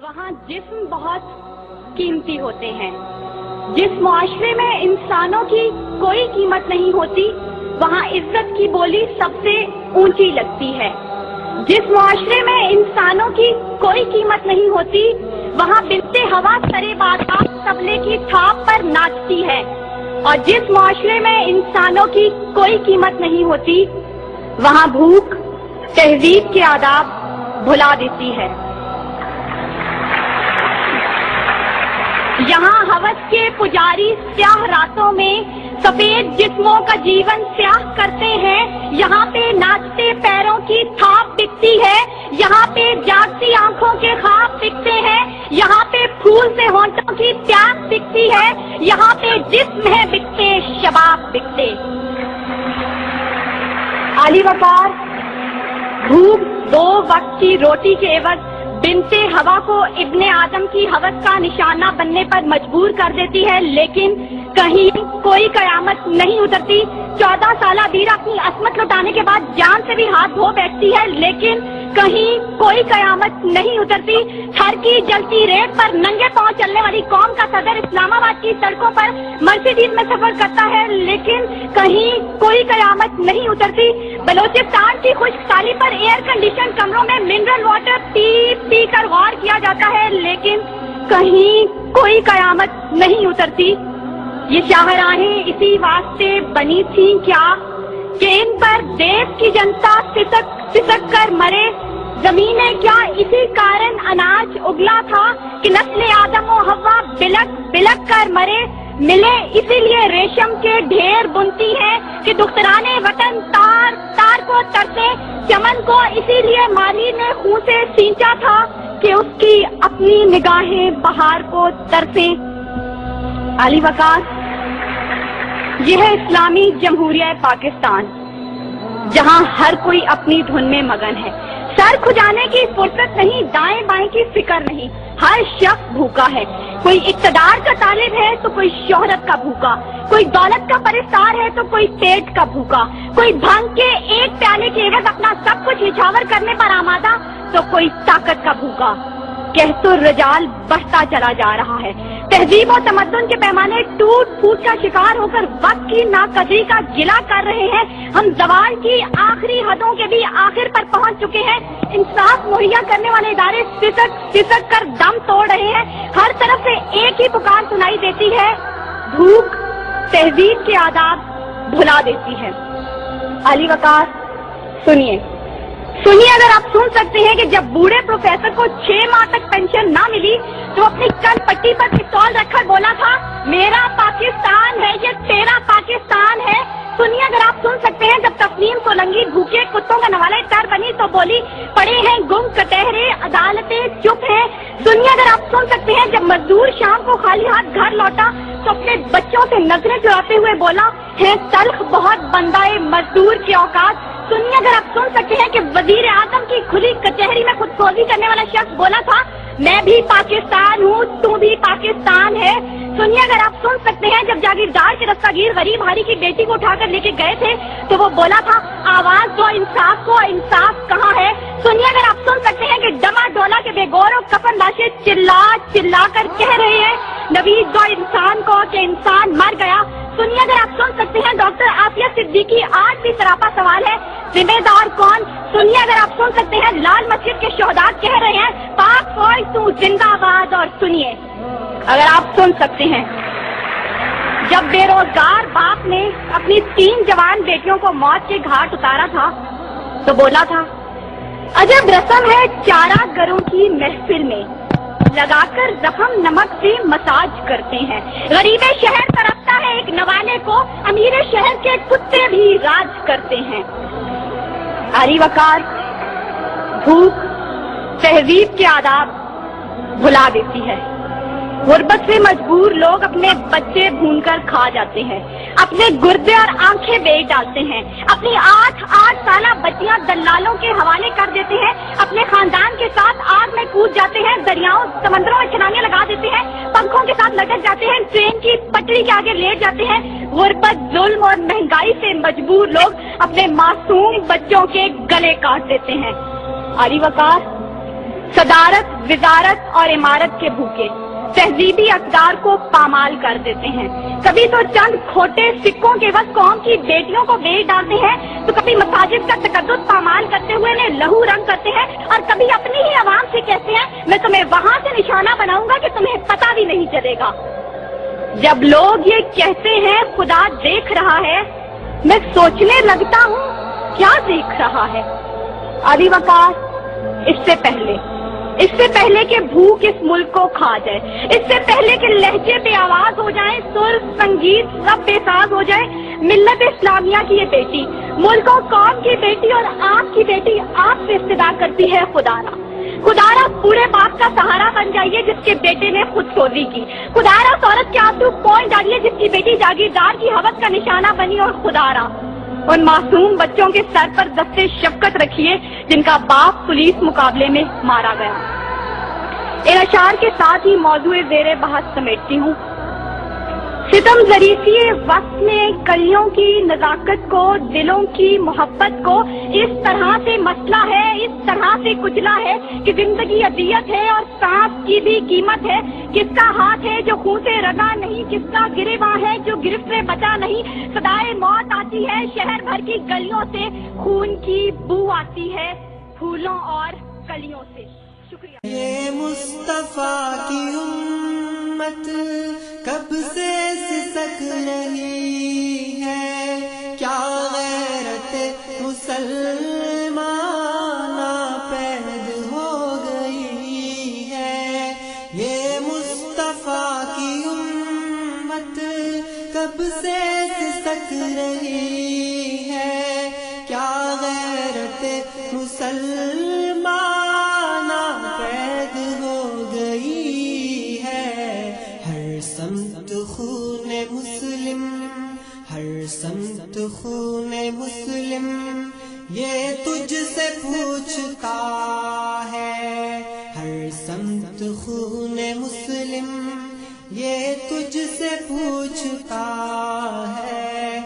वहाँ जिस्म बहुत कीमती होते हैं। जिस मुआशरे में इंसानों की कोई कीमत नहीं होती, वहाँ इज्जत की बोली सबसे ऊंची लगती है। जिस मुआशरे में इंसानों की कोई कीमत नहीं होती, वहाँ बिनते हवा सरे बादशाह तबले की थाप पर नाचती है। और जिस मुआशरे में इंसानों की कोई कीमत नहीं होती, वहाँ भूख तहजीब के आदाब भुला देती है। यहाँ हवस के पुजारी स्याह रातों में सफेद जिस्मों का जीवन स्याह करते हैं। यहाँ पे नाचते पैरों की थाप बिकती है, यहाँ पे जागती आंखों के ख्वाब बिकते हैं, यहाँ पे फूल से होंठों की प्यास बिकती है, यहाँ पे जिस्म है बिकते शबाब बिकते। आली वकार भूख 2 वक्त की रोटी के एवज बिनते हवा को इब्ने आदम की हवस का निशाना बनने पर मजबूर कर देती है, लेकिन कहीं कोई कयामत नहीं उतरती। 14 साला बीरा अपनी असमत लौटाने के बाद जान से भी हाथ धो बैठती है, लेकिन कहीं कोई कयामत नहीं उतरती। थर की जलती रेत पर नंगे पांव चलने वाली कौम का सदर इस्लामाबाद की सड़कों पर मर्सिडीज में सफर करता है, लेकिन कहीं कोई कयामत नहीं उतरती। बलोचिस्तान की खुश्क साली पर एयर कंडीशन कमरों में मिनरल वाटर पी कर गौर किया जाता है, लेकिन कहीं कोई कयामत नहीं उतरती। ये शाहराहें इसी वास्ते बनी थी क्या कि इन पर देश की जनता सिसक कर मरे। जमीनें क्या इसी कारण अनाज उगला था कि नस्ल आदम और हव्वा बिलक कर मरे। मिले इसीलिए रेशम के ढेर बुनती हैं कि दुख्तराने वतन तार को तरसे। चमन को इसीलिए माली ने खून से सींचा था कि उसकी अपनी निगाहें बहार को तरसे। आली वकार, यह है इस्लामी जमहूरिया पाकिस्तान, जहां हर कोई अपनी धुन में मगन है। सर खुजाने की फुर्सत नहीं, दाएं बाएं की फिक्र नहीं। हर शख्स भूखा है। कोई इक्तदार का तालिब है तो कोई शोहरत का भूखा, कोई दौलत का परिस्तार है तो कोई पेट का भूखा, कोई भांग के एक प्याले के एवज अपना सब कुछ निछावर करने पर आमादा तो कोई ताकत का भूखा। कहतो रजाल बढ़ता चला जा रहा है। तहजीब और तमद्दुन के पैमाने टूट फूट का शिकार होकर वक्त की नाकदरी का गिला कर रहे हैं। हम जवाल की आखिरी हदों के भी आखिर पर पहुंच चुके हैं। इंसाफ मुहैया करने वाले इदारे सिसक कर दम तोड़ रहे हैं। हर तरफ से एक ही पुकार सुनाई देती है, भूख तहजीब के आदाब भुला देती है। अली वकार, सुनिए, अगर आप सुन सकते हैं कि जब बूढ़े प्रोफेसर को 6 माह तक पेंशन ना मिली तो अपनी कल पट्टी पर पिस्तौल रखकर बोला था, मेरा पाकिस्तान है ये तेरा पाकिस्तान है। सुनिए, अगर आप सुन सकते हैं जब तस्लीम सोलंकी भूखे कुत्तों का नवाले कर बनी तो बोली, पड़े हैं गुम कटहरे अदालतें चुप है। सुनिए, अगर आप सुन सकते हैं जब मजदूर शाम को खाली हाथ घर लौटा तो अपने बच्चों से नजरें चुराते हुए बोला, है तल्ख बहुत बंदाए मजदूर की औकात। सुनिए, अगर आप सुन सकते हैं कि वजीर आजम की खुली कचहरी में खुदसोजी करने वाला शख्स बोला था, मैं भी पाकिस्तान हूँ, तू भी पाकिस्तान है। सुनिए, अगर आप सुन सकते हैं जब जागीरदार के दस्तगीर गरीब हारी की बेटी को उठाकर लेके गए थे तो वो बोला था, आवाज दो इंसाफ को, इंसाफ कहाँ है। सुनिए, अगर आप सुन सकते हैं कि डमा डोला के बेगौर और कफन लाशें चिल्ला कर कह रहे हैं, नबीज दो इंसान को कि इंसान मर गया। सुनिए, अगर आप सुन सकते हैं डॉक्टर आफिया सिद्दीकी आज भी सरापा सवाल है, जिम्मेदार कौन। सुनिए, अगर आप सुन सकते हैं लाल मस्जिद के शोहदा कह रहे हैं, पाक फौज तू जिंदाबाद। और सुनिए, अगर आप सुन सकते हैं जब बेरोजगार बाप ने अपनी 3 जवान बेटियों को मौत के घाट उतारा था तो बोला था, अजब रस्म है चारा गरों की महफिल में, लगाकर जख्म नमक से मसाज करते हैं। गरीबे शहर तरसता है एक नवाले को, अमीरे शहर के कुत्ते भी राज करते हैं। आली वकार, भूख तहजीब के आदाब भुला देती है। गुर्बत से मजबूर लोग अपने बच्चे भूनकर खा जाते हैं, अपने गुर्दे और आंखें बेच डालते हैं, अपनी 8 साला बच्चियां दलालों के हवाले कर देते हैं, अपने खानदान के साथ आग में कूद जाते हैं, दरियाओं समंदरों में छलांगे लगा देते हैं, पंखों के साथ लटक जाते हैं, ट्रेन की पटरी के आगे लेट जाते हैं। गुर्बत, जुल्म और महंगाई से मजबूर लोग अपने मासूम बच्चों के गले काट देते हैं। आली वकार, صدارت، وزارت اور عمارت کے بھوکے تہذیبی اقدار کو پامال کر دیتے ہیں. کبھی تو چند کھوٹے سکوں کے بس قوم کی بیٹیوں کو بیچ ڈالتے ہیں، تو کبھی مساجد کا تقدس پامال کرتے ہوئے انہیں لہو رنگ کرتے ہیں، اور کبھی اپنی ہی عوام سے کہتے ہیں میں تمہیں وہاں سے نشانہ بناؤں گا کہ تمہیں پتہ بھی نہیں چلے گا. جب لوگ یہ کہتے ہیں خدا دیکھ رہا ہے، میں سوچنے لگتا ہوں کیا دیکھ رہا ہے. علی وقار، اس سے پہلے کہ بھوک اس ملک کو کھا جائے، اس سے پہلے کہ لہجے بے آواز ہو جائیں، سر سنگیت سب بے ساز ہو جائے، ملت اسلامیہ کی یہ بیٹی، ملک و قوم کی بیٹی اور آپ کی بیٹی آپ سے استدعا کرتی ہے خدارا پورے باپ کا سہارا بن جائیے جس کے بیٹے نے خود سوزی کی. خدارا عورت کے آنسو پوئنٹ ڈالیے جس کی بیٹی جاگیردار کی ہوس کا نشانہ بنی. اور خدارا ان معصوم بچوں کے سر پر دستے شفقت رکھیے جن کا باپ پولیس مقابلے میں مارا گیا. ان اشعار کے ساتھ ہی موضوع زیر بحث سمیٹتی ہوں. ستم ظریفی وقت نے کلیوں کی نزاکت کو، دلوں کی محبت کو اس طرح سے مسئلہ ہے، اس طرح سے کچلا ہے کہ زندگی اذیت ہے اور سانس کی بھی قیمت ہے. کس کا ہاتھ ہے جو خون سے رگا نہیں، کس کا گریباں ہے جو گرفت سے بچا نہیں. صدائے موت آتی ہے شہر بھر کی گلیوں سے، خون کی بو آتی ہے پھولوں اور کلیوں سے. شکریہ. یہ مصطفیٰ کی امت کب سے سسک رہی ہے، کیا غیرت مسلمان پید ہو گئی ہے. یہ مصطفیٰ کی امت کب سے سسک رہی ہے، کیا غیرت مسلمان پید ہو گئی ہے. ہر سمت خون مسلم، ہر سمت خون مسلم، یہ تجھ سے پوچھتا ہے. ہر سمت خون مسلم، یہ تجھ سے پوچھتا ہے.